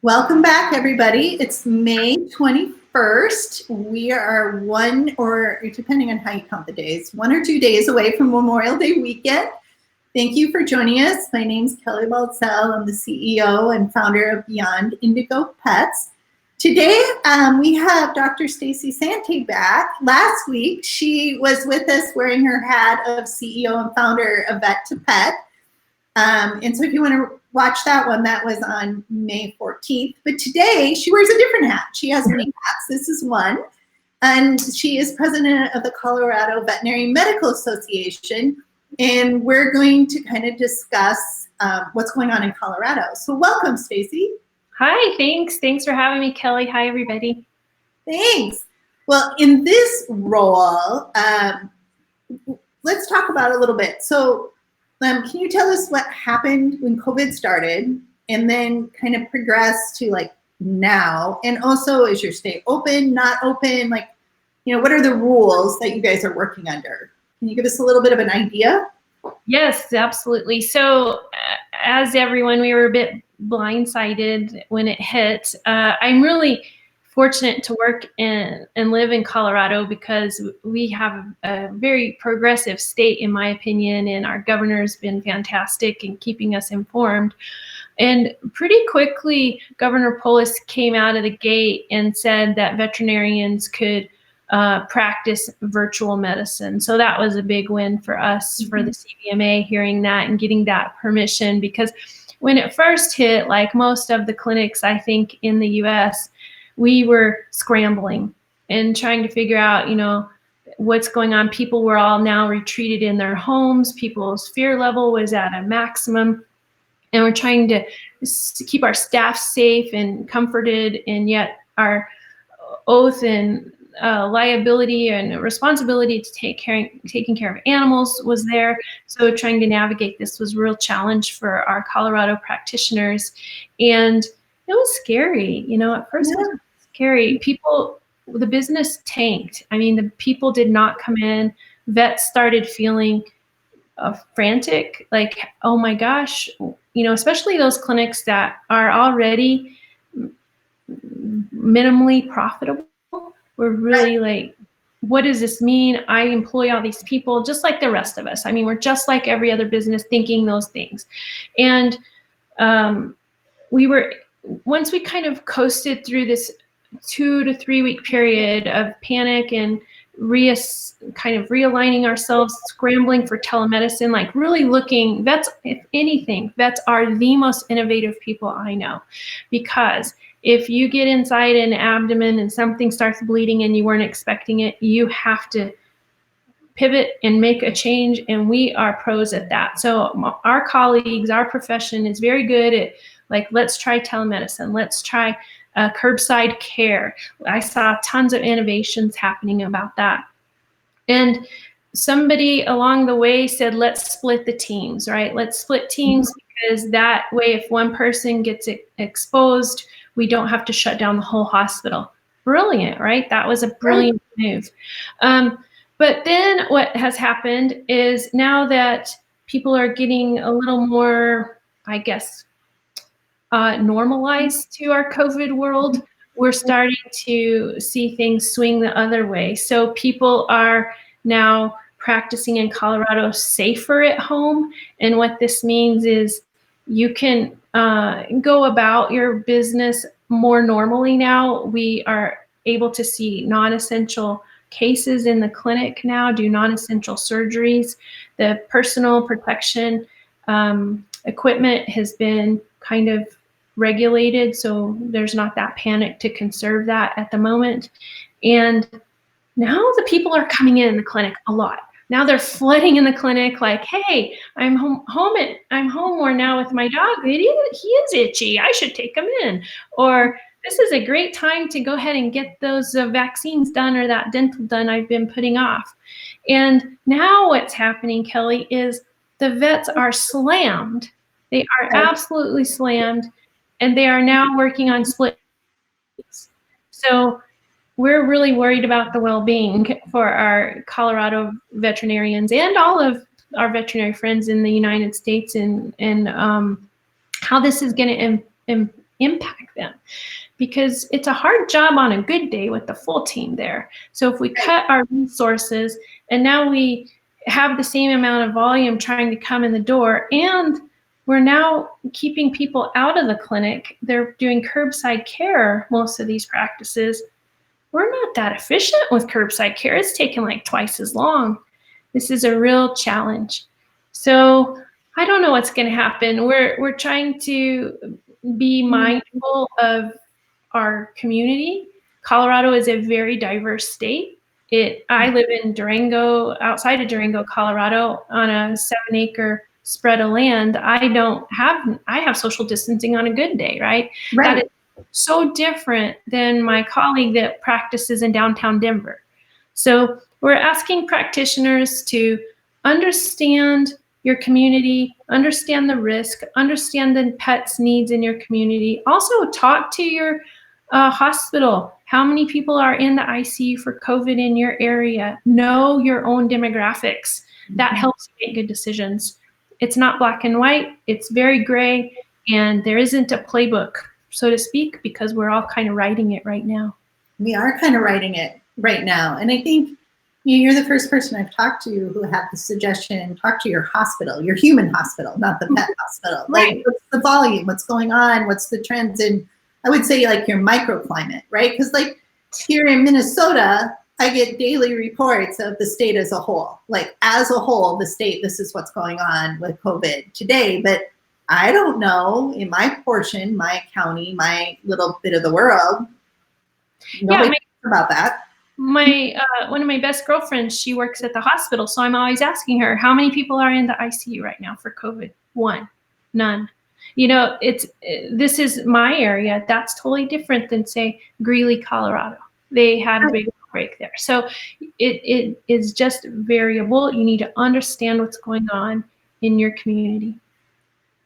Welcome back, everybody. It's May 21st. We are one, or depending on how you count the days, 1 or 2 days away from Memorial Day weekend. Thank you for joining us. My name's Kelly Baltzell. I'm the CEO and founder of Beyond Indigo Pets. Today, we have Dr. Stacee Santi back. Last week, she was with us wearing her hat of CEO and founder of Vet to Pet. And so if you want to watch that one, that was on May 14th. But today she wears a different hat. She has many hats. This is one. And she is president of the Colorado Veterinary Medical Association. And we're going to kind of discuss what's going on in Colorado. So welcome, Stacee. Hi, thanks. Thanks for having me, Kelly. Hi, everybody. Thanks. Well, in this role, let's talk about it a little bit. So can you tell us what happened when COVID started and then kind of progressed to like now? And also, is your state open, not open? Like, what are the rules that you guys are working under? Can you give us a little bit of an idea? Yes, absolutely. So as everyone, we were a bit blindsided when it hit. I'm really fortunate to work and live in Colorado because we have a very progressive state, in my opinion, and our governor's been fantastic in keeping us informed. And pretty quickly, Governor Polis came out of the gate and said that veterinarians could practice virtual medicine. So that was a big win for us, for the CVMA, hearing that and getting that permission, because when it first hit, like most of the clinics, I think, in the US, we were scrambling and trying to figure out, what's going on. People were all now retreated in their homes. People's fear level was at a maximum. And we're trying to keep our staff safe and comforted, and yet our oath and liability and responsibility to taking care of animals was there. So trying to navigate this was a real challenge for our Colorado practitioners. And it was scary, at first. It was scary. The business tanked. I mean, the people did not come in. Vets started feeling frantic, like, oh my gosh, especially those clinics that are already minimally profitable. We're really like, what does this mean? I employ all these people just like the rest of us. I mean, we're just like every other business thinking those things. And once we kind of coasted through this 2 to 3 week period of panic and kind of realigning ourselves, scrambling for telemedicine, like really looking, vets, if anything, vets are the most innovative people I know, because if you get inside an abdomen and something starts bleeding and you weren't expecting it, you have to pivot and make a change, and we are pros at that. So our colleagues, our profession is very good at, like, let's try telemedicine, let's try curbside care. I saw tons of innovations happening about that. And somebody along the way said, let's split the teams, right? Let's split teams, because that way, if one person gets exposed, we don't have to shut down the whole hospital. Brilliant, right? That was a brilliant move. But then what has happened is, now that people are getting a little more, I guess, normalized to our COVID world, we're starting to see things swing the other way. So people are now practicing in Colorado safer at home. And what this means is you can go about your business more normally now. We are able to see non-essential cases in the clinic now, do non-essential surgeries. The personal protection equipment has been kind of regulated, so there's not that panic to conserve that at the moment. And now the people are coming in the clinic a lot. Now they're flooding in the clinic, like, hey, I'm home more now with my dog. He is itchy. I should take him in. Or this is a great time to go ahead and get those vaccines done, or that dental done I've been putting off. And now what's happening, Kelly, is the vets are slammed. They are absolutely slammed. And they are now working on split. So we're really worried about the well-being for our Colorado veterinarians and all of our veterinary friends in the United States, and how this is going to impact them, because it's a hard job on a good day with the full team there. So if we cut our resources and now we have the same amount of volume trying to come in the door, and we're now keeping people out of the clinic, they're doing curbside care, most of these practices, we're not that efficient with curbside care. It's taken like twice as long. This is a real challenge. So I don't know what's going to happen. We're trying to be mindful of our community. Colorado is a very diverse state. I live in Durango, outside of Durango, Colorado, on a 7-acre spread of land. I have social distancing on a good day, right? That is so different than my colleague that practices in downtown Denver. So we're asking practitioners to understand your community, understand the risk, understand the pet's needs in your community. Also talk to your hospital. How many people are in the ICU for COVID in your area? Know your own demographics. That helps you make good decisions. It's not black and white. It's very gray, and there isn't a playbook, so to speak, because we're all kind of writing it right now. We are kind of writing it right now. And I think you're the first person I've talked to who had the suggestion, talk to your hospital, your human hospital, not the pet hospital. Right. Like, what's the volume? What's going on? What's the trends in, I would say, like your microclimate, right? Because like here in Minnesota, I get daily reports of the state as a whole. Like as a whole, the state, this is what's going on with COVID today. But I don't know in my portion, my county, my little bit of the world, nobody knows about that. My one of my best girlfriends, she works at the hospital, so I'm always asking her, how many people are in the ICU right now for COVID? 1, none. You know, this is my area. That's totally different than, say, Greeley, Colorado. They had a big outbreak there. So it is just variable. You need to understand what's going on in your community.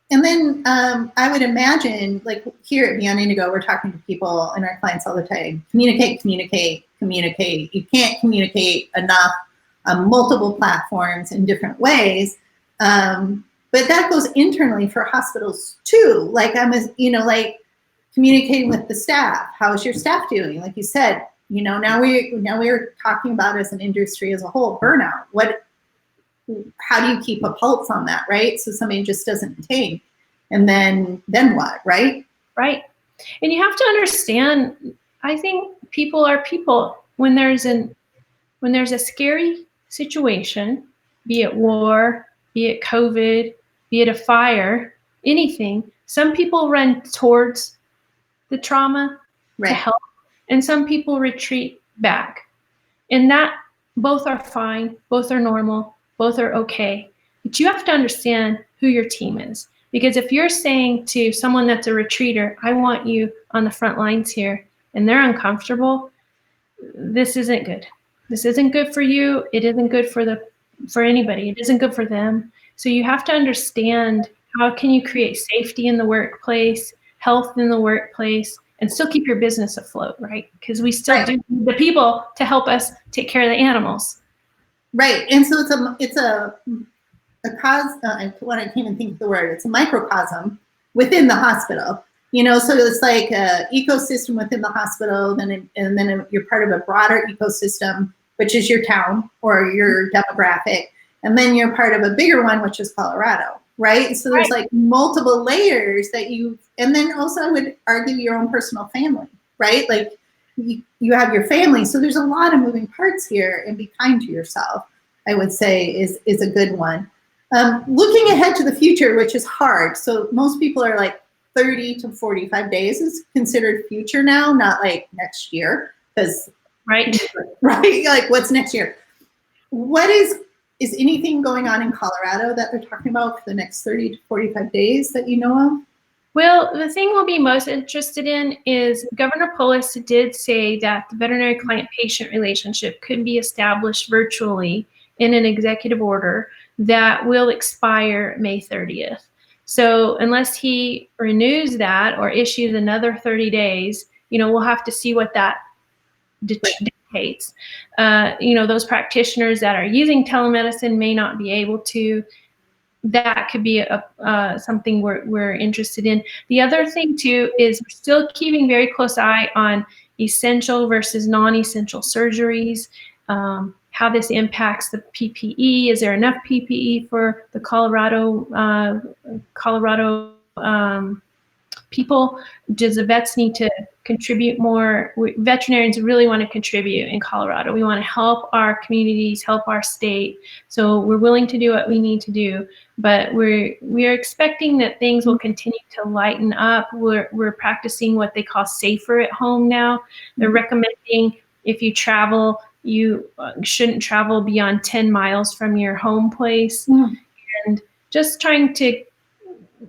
And then I would imagine, like here at Beyond Indigo, we're talking to people and our clients all the time. Communicate, communicate, communicate. You can't communicate enough on multiple platforms in different ways. But that goes internally for hospitals too. Like like communicating with the staff. How is your staff doing? Like you said, now we're talking about as an industry as a whole, burnout. How do you keep a pulse on that, right? So somebody just doesn't take, and then what, right? Right. And you have to understand, I think people are people. When there's a scary situation, be it war, be it COVID, be it a fire, anything, some people run towards the trauma to help, and some people retreat back. And that both are fine, both are normal, both are okay. But you have to understand who your team is. Because if you're saying to someone that's a retreater, I want you on the front lines here, and they're uncomfortable, this isn't good. This isn't good for you. It isn't good for anybody. It isn't good for them. So you have to understand, how can you create safety in the workplace, health in the workplace, and still keep your business afloat, right? Because we still do need the people to help us take care of the animals. Right. And so it's a cause, I can't even think of the word, it's a microcosm within the hospital. So it's like an ecosystem within the hospital, and then you're part of a broader ecosystem, which is your town or your demographic. And then you're part of a bigger one, which is Colorado, right? So there's like multiple layers and then also I would argue your own personal family, right? Like you have your family. So there's a lot of moving parts here, and be kind to yourself, I would say is a good one. Looking ahead to the future, which is hard. So most people are like 30 to 45 days is considered future now, not like next year. Because right, like what's next year? What is anything going on in Colorado that they're talking about for the next 30 to 45 days that you know of? Well, the thing we'll be most interested in is Governor Polis did say that the veterinary client-patient relationship could be established virtually in an executive order that will expire May 30th. So unless he renews that or issues another 30 days, we'll have to see what that dictates. Those practitioners that are using telemedicine may not be able to that could be something we're interested in. The other thing too is we're still keeping very close eye on essential versus non-essential surgeries, how this impacts the PPE. Is there enough PPE for the Colorado people? Does the vets need to contribute more? Veterinarians really want to contribute in Colorado. We want to help our communities, help our state. So we're willing to do what we need to do, but we're expecting that things will continue to lighten up. We're practicing what they call safer at home now. They're recommending if you travel, you shouldn't travel beyond 10 miles from your home place. And just trying to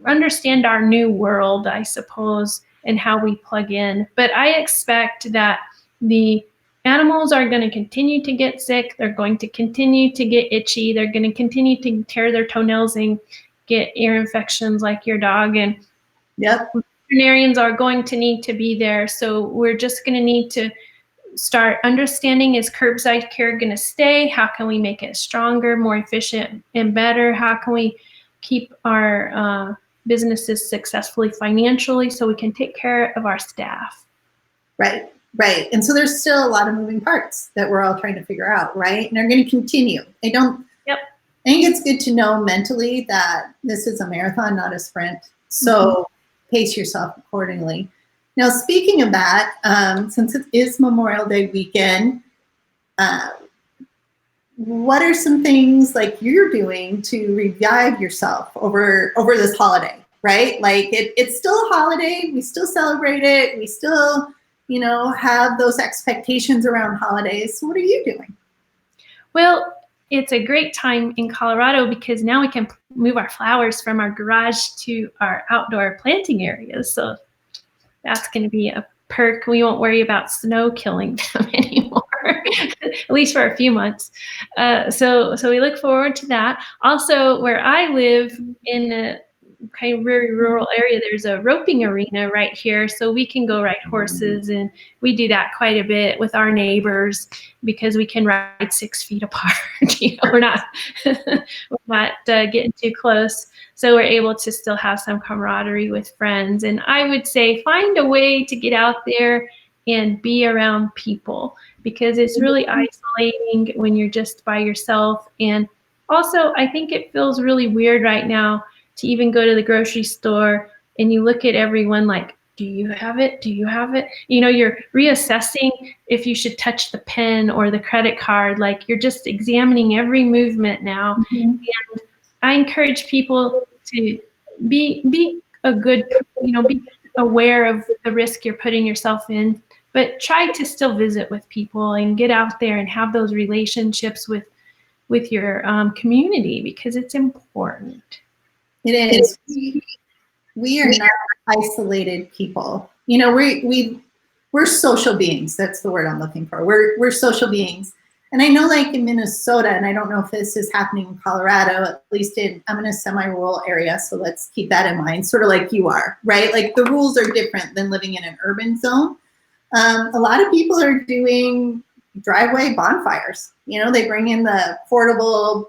understand our new world, I suppose, and how we plug in. But I expect that the animals are going to continue to get sick. They're going to continue to get itchy. They're going to continue to tear their toenails and get ear infections like your dog. And veterinarians are going to need to be there. So we're just going to need to start understanding, is curbside care going to stay? How can we make it stronger, more efficient, and better? How can we keep our businesses successfully financially so we can take care of our staff? Right. And so there's still a lot of moving parts that we're all trying to figure out, right? And they're going to continue. I think it's good to know mentally that this is a marathon, not a sprint. So pace yourself accordingly. Now, speaking of that, since it is Memorial Day weekend, what are some things like you're doing to revive yourself over this holiday, right? Like it's still a holiday. We still celebrate it. We still, have those expectations around holidays. So what are you doing? Well, it's a great time in Colorado because now we can move our flowers from our garage to our outdoor planting areas. So that's going to be a perk. We won't worry about snow killing them anymore, at least for a few months. So we look forward to that. Also, where I live in a kind of very rural area, there's a roping arena right here, so we can go ride horses, and we do that quite a bit with our neighbors because we can ride 6 feet apart. We're not getting too close. So we're able to still have some camaraderie with friends. And I would say find a way to get out there and be around people, because it's really isolating when you're just by yourself. And also, I think it feels really weird right now to even go to the grocery store and you look at everyone like, do you have it? Do you have it? You're reassessing if you should touch the pen or the credit card. Like, you're just examining every movement now. And I encourage people to be a good, be aware of the risk you're putting yourself in, but try to still visit with people and get out there and have those relationships with your community, because it's important. It is. We are not isolated people. We're social beings. That's the word I'm looking for. We're social beings. And I know, like in Minnesota, and I don't know if this is happening in Colorado, at least I'm in a semi-rural area, so let's keep that in mind, sort of like you are, right? Like the rules are different than living in an urban zone. A lot of people are doing driveway bonfires. They bring in the portable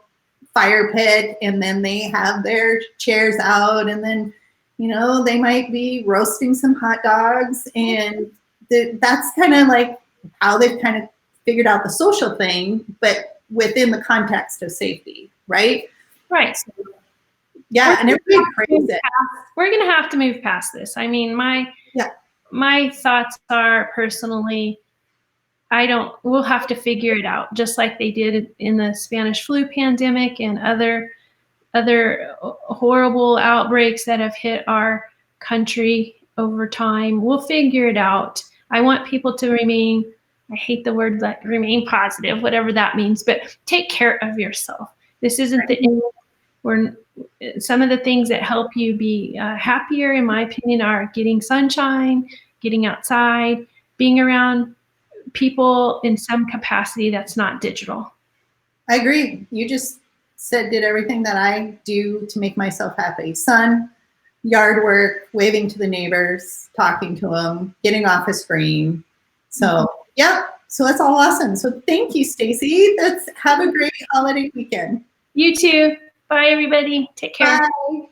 fire pit, and then they have their chairs out, and then, they might be roasting some hot dogs, and that's kind of like how they've kind of figured out the social thing, but within the context of safety, right? Right. So, yeah, and everybody prays it. We're going to have to move past this. I mean, my thoughts are personally, we'll have to figure it out, just like they did in the Spanish flu pandemic and other horrible outbreaks that have hit our country over time. We'll figure it out. I want people to remain, I hate the word like remain positive, whatever that means, but take care of yourself. This isn't the end. Some of the things that help you be happier, in my opinion, are getting sunshine, getting outside, being around people in some capacity that's not digital. I agree. You just did everything that I do to make myself happy. Sun, yard work, waving to the neighbors, talking to them, getting off a screen. So so that's all awesome. So thank you, Stacee. Have a great holiday weekend. You too. Bye, everybody. Take care. Bye.